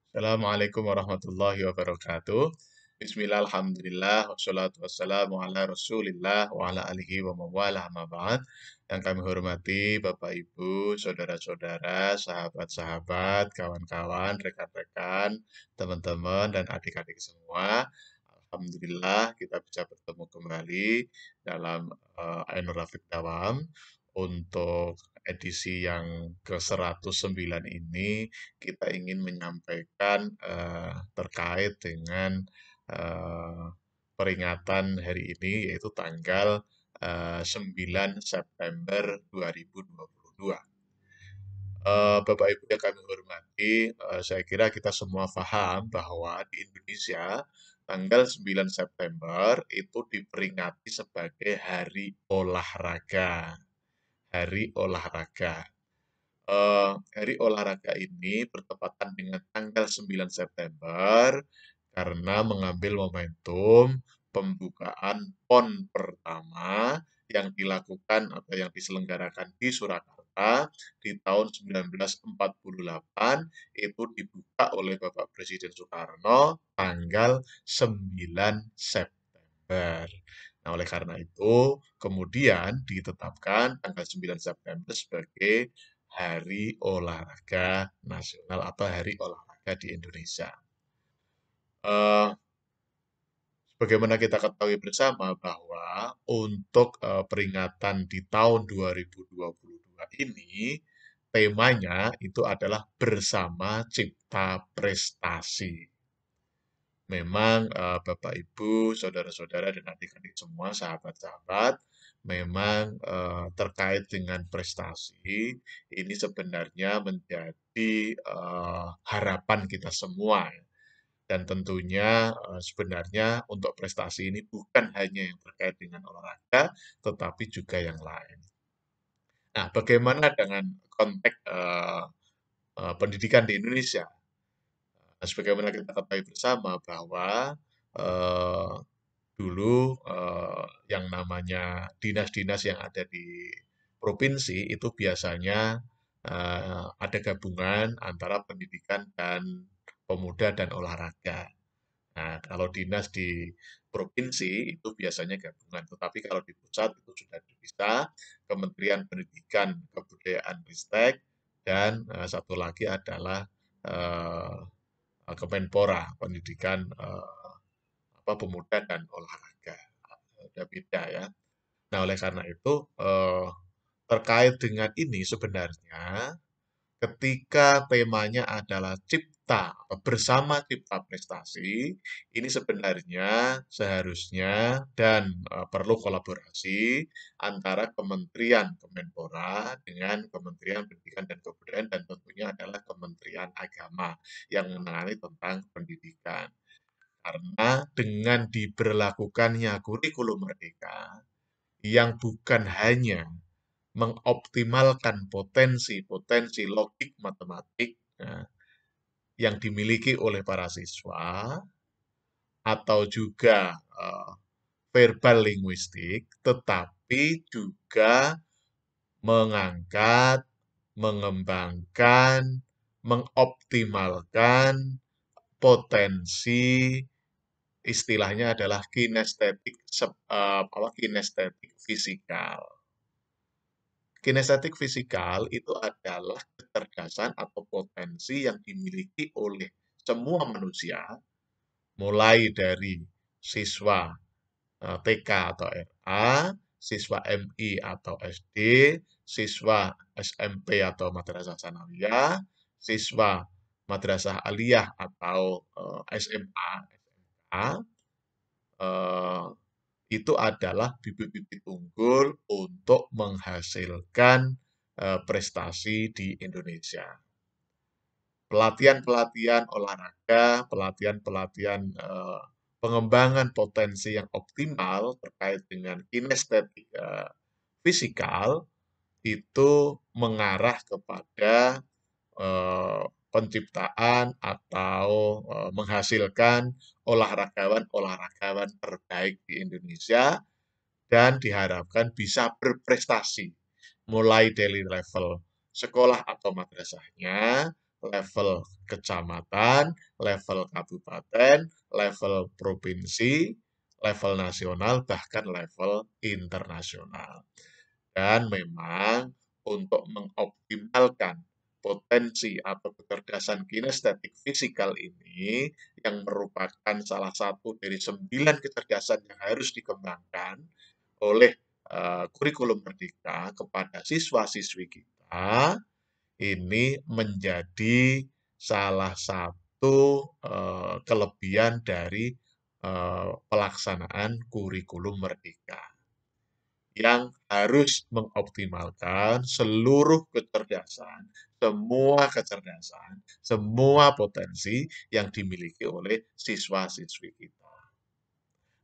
Assalamualaikum warahmatullahi wabarakatuh. Bismillah, alhamdulillah, wassalatu wassalamu ala rasulillah, wa ala alihi wa mawalah, amma ba'd. Yang kami hormati Bapak Ibu, saudara-saudara, sahabat-sahabat, kawan-kawan, rekan-rekan, teman-teman, dan adik-adik semua. Alhamdulillah kita bisa bertemu kembali dalam Ainur Rafiq Dawam untuk edisi yang ke-109 ini kita ingin menyampaikan terkait dengan eh, peringatan hari ini yaitu tanggal 9 September 2022. Bapak Ibu yang kami hormati, saya kira kita semua paham bahwa di Indonesia tanggal 9 September itu diperingati sebagai Hari Olahraga. Hari Olahraga. Hari olahraga ini bertepatan dengan tanggal 9 September karena mengambil momentum pembukaan PON pertama yang dilakukan atau yang diselenggarakan di Surakarta di tahun 1948 itu dibuka oleh Bapak Presiden Soekarno tanggal 9 September. Nah, oleh karena itu, kemudian ditetapkan tanggal 9 September sebagai Hari Olahraga Nasional atau Hari Olahraga di Indonesia. Eh, Sebagaimana kita ketahui bersama bahwa untuk peringatan di tahun 2022 ini, temanya itu adalah bersama cipta prestasi. Memang Bapak Ibu, saudara-saudara dan adik-adik semua, sahabat-sahabat, memang terkait dengan prestasi ini sebenarnya menjadi harapan kita semua. Dan tentunya sebenarnya untuk prestasi ini bukan hanya yang terkait dengan olahraga, tetapi juga yang lain. Nah, bagaimana dengan konteks pendidikan di Indonesia? Nah, sebagaimana kita ketahui bersama bahwa eh, dulu yang namanya dinas-dinas yang ada di provinsi itu biasanya ada gabungan antara pendidikan dan pemuda dan olahraga. Nah, kalau dinas di provinsi itu biasanya gabungan, tetapi kalau di pusat itu sudah dipisah, Kementerian Pendidikan, Kebudayaan, Ristek, dan satu lagi adalah eh, Kemenpora, Pendidikan pemuda dan olahraga. Ada beda ya. Nah, oleh karena itu terkait dengan ini sebenarnya ketika temanya adalah cipta bersama cipta prestasi, ini sebenarnya seharusnya dan perlu kolaborasi antara Kementerian Kemenpora dengan Kementerian Pendidikan dan Kebudayaan dan tentunya adalah Kementerian Agama yang menangani tentang pendidikan. Karena dengan diberlakukannya kurikulum merdeka yang bukan hanya mengoptimalkan potensi-potensi logik matematik ya, yang dimiliki oleh para siswa atau juga verbal linguistik, tetapi juga mengangkat, mengembangkan, mengoptimalkan potensi istilahnya adalah kinestetik kinestetik fisikal. Kinestetik fisikal itu adalah kecerdasan atau potensi yang dimiliki oleh semua manusia, mulai dari siswa TK atau RA, siswa MI atau SD, siswa SMP atau Madrasah Sanawiyah, siswa Madrasah Aliyah atau SMA, eh, itu adalah bibit-bibit unggul untuk menghasilkan prestasi di Indonesia. Pelatihan-pelatihan olahraga, pelatihan-pelatihan pengembangan potensi yang optimal terkait dengan kinestetik fisikal itu mengarah kepada penciptaan atau menghasilkan olahragawan-olahragawan terbaik di Indonesia dan diharapkan bisa berprestasi mulai dari level sekolah atau madrasahnya, level kecamatan, level kabupaten, level provinsi, level nasional, bahkan level internasional. Dan memang untuk mengoptimalkan potensi atau kecerdasan kinestetik fisikal ini yang merupakan salah satu dari 9 kecerdasan yang harus dikembangkan oleh kurikulum Merdeka kepada siswa-siswi kita, ini menjadi salah satu kelebihan dari pelaksanaan kurikulum Merdeka yang harus mengoptimalkan seluruh kecerdasan, semua potensi yang dimiliki oleh siswa-siswi kita.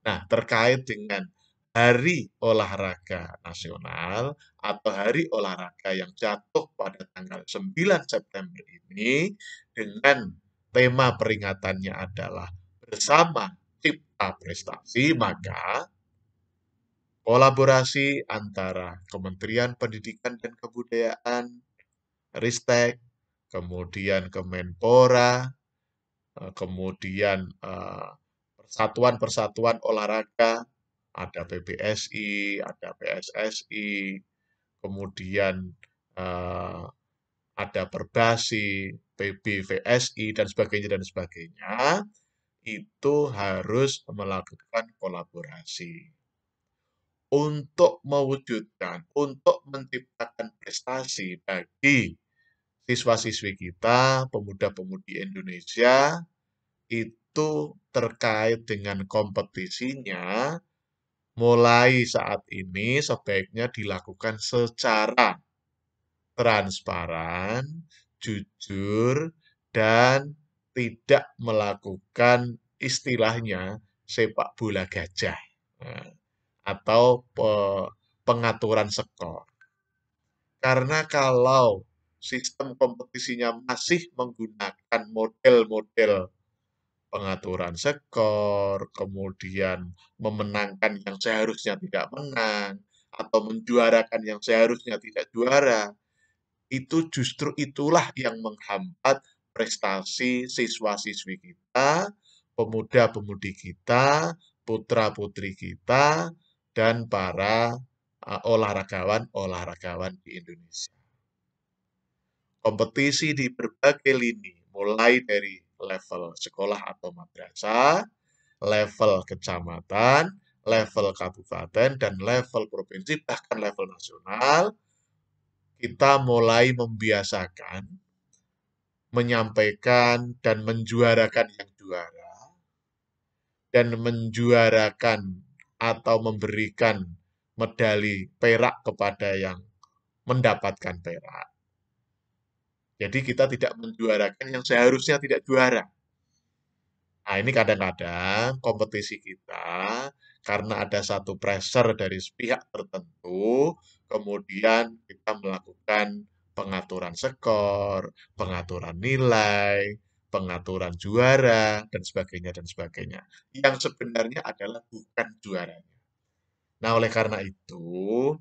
Nah, terkait dengan Hari Olahraga Nasional atau Hari Olahraga yang jatuh pada tanggal 9 September ini dengan tema peringatannya adalah bersama cipta prestasi, maka kolaborasi antara Kementerian Pendidikan dan Kebudayaan, Ristek, kemudian Kemenpora, kemudian persatuan-persatuan olahraga, ada PBSI, ada PSSI, kemudian ada Perbasi, PBVSI, dan sebagainya, itu harus melakukan kolaborasi untuk mewujudkan, untuk menciptakan prestasi bagi siswa-siswi kita, pemuda-pemudi Indonesia, itu terkait dengan kompetisinya, mulai saat ini sebaiknya dilakukan secara transparan, jujur, dan tidak melakukan istilahnya sepak bola gajah. Nah, atau pengaturan skor. Karena kalau sistem kompetisinya masih menggunakan model-model pengaturan skor, kemudian memenangkan yang seharusnya tidak menang, atau menjuarakan yang seharusnya tidak juara, itu justru itulah yang menghambat prestasi siswa-siswi kita, pemuda-pemudi kita, putra-putri kita, dan para olahragawan-olahragawan di Indonesia. Kompetisi di berbagai lini, mulai dari level sekolah atau madrasah, level kecamatan, level kabupaten, dan level provinsi, bahkan level nasional, kita mulai membiasakan menyampaikan dan menjuarakan yang juara, dan menjuarakan atau memberikan medali perak kepada yang mendapatkan perak. Jadi kita tidak menjuarakan yang seharusnya tidak juara. Nah, ini kadang-kadang kompetisi kita, karena ada satu pressure dari pihak tertentu, kemudian kita melakukan pengaturan skor, pengaturan nilai, pengaturan juara, dan sebagainya, dan sebagainya. Yang sebenarnya adalah bukan juaranya. Nah, oleh karena itu,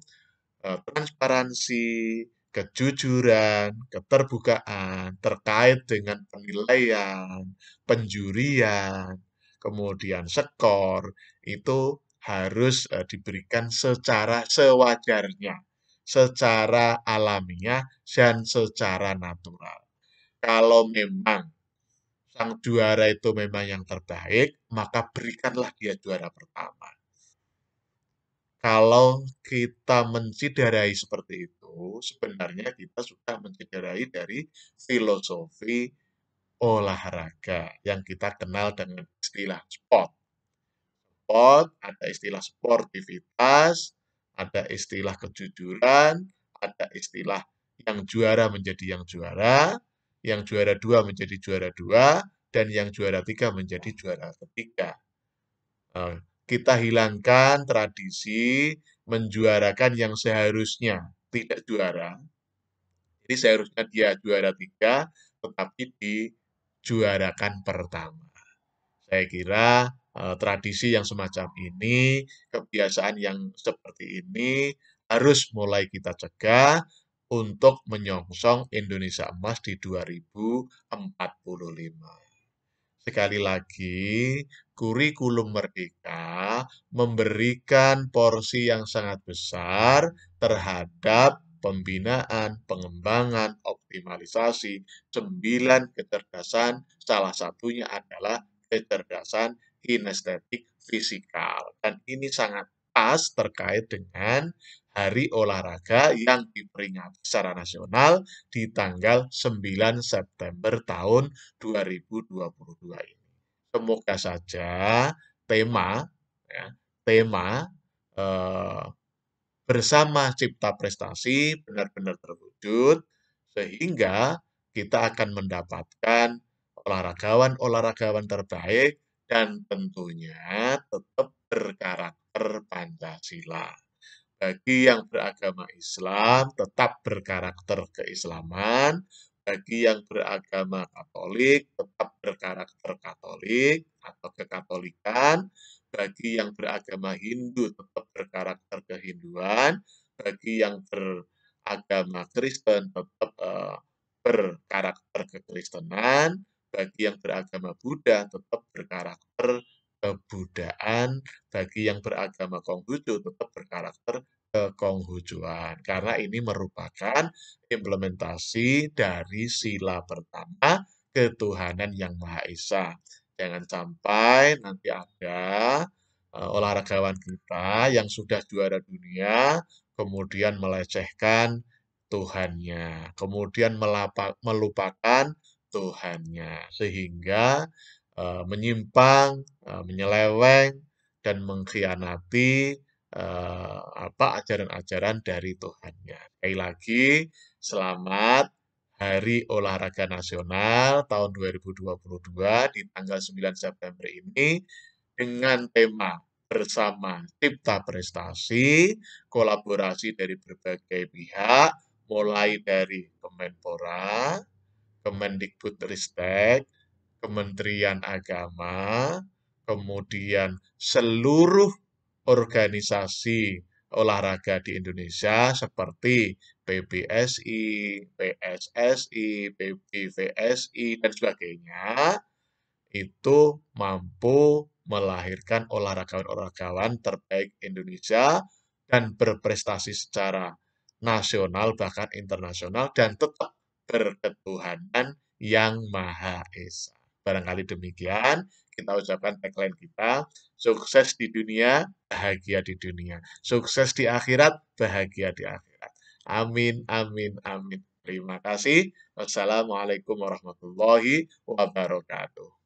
transparansi, kejujuran, keterbukaan terkait dengan penilaian, penjurian, kemudian skor, itu harus diberikan secara sewajarnya, secara alamiah, dan secara natural. Kalau memang sang juara itu memang yang terbaik, maka berikanlah dia juara pertama. Kalau kita menciderai seperti itu, sebenarnya kita sudah menciderai dari filosofi olahraga yang kita kenal dengan istilah sport. Sport, ada istilah sportivitas, ada istilah kejujuran, ada istilah yang juara menjadi yang juara dua menjadi juara dua, dan yang juara tiga menjadi juara ketiga. Kita hilangkan tradisi menjuarakan yang seharusnya tidak juara. Jadi seharusnya dia juara tiga, tetapi dijuarakan pertama. Saya kira tradisi yang semacam ini, kebiasaan yang seperti ini harus mulai kita cegah untuk menyongsong Indonesia Emas di 2045. Sekali lagi, kurikulum Merdeka memberikan porsi yang sangat besar terhadap pembinaan, pengembangan, optimalisasi 9 kecerdasan, salah satunya adalah kecerdasan kinestetik fisikal. Dan ini sangat pas terkait dengan Hari Olahraga yang diperingati secara nasional di tanggal 9 September tahun 2022 ini. Semoga saja tema ya, tema eh, bersama Cipta Prestasi benar-benar terwujud sehingga kita akan mendapatkan olahragawan-olahragawan terbaik dan tentunya tetap berkarakter Pancasila. Bagi yang beragama Islam tetap berkarakter keislaman, bagi yang beragama Katolik tetap berkarakter Katolik atau kekatolikan, bagi yang beragama Hindu tetap berkarakter kehinduan, bagi yang beragama Kristen tetap berkarakter kekristenan, bagi yang beragama Buddha tetap berkarakter kebudaan, bagi yang beragama Konghucu tetap berkarakter kekonghucuan. Karena ini merupakan implementasi dari sila pertama ketuhanan yang Maha Esa. Jangan sampai nanti ada olahragawan kita yang sudah juara dunia, kemudian melecehkan Tuhannya, kemudian melupakan Tuhannya, sehingga menyimpang, menyeleweng, dan mengkhianati ajaran-ajaran dari Tuhannya. Sekali lagi, selamat Hari Olahraga Nasional tahun 2022 di tanggal 9 September ini dengan tema bersama Cipta Prestasi, kolaborasi dari berbagai pihak, mulai dari Kemenpora, Kemendikbudristek, Kementerian Agama, kemudian seluruh organisasi olahraga di Indonesia seperti PBSI, PSSI, PBVSI, dan sebagainya, itu mampu melahirkan olahragawan-olahragawan terbaik Indonesia dan berprestasi secara nasional bahkan internasional dan tetap berketuhanan yang Maha Esa. Barangkali demikian, kita ucapkan tagline kita, sukses di dunia, bahagia di dunia. Sukses di akhirat, bahagia di akhirat. Amin, amin, amin. Terima kasih. Wassalamualaikum warahmatullahi wabarakatuh.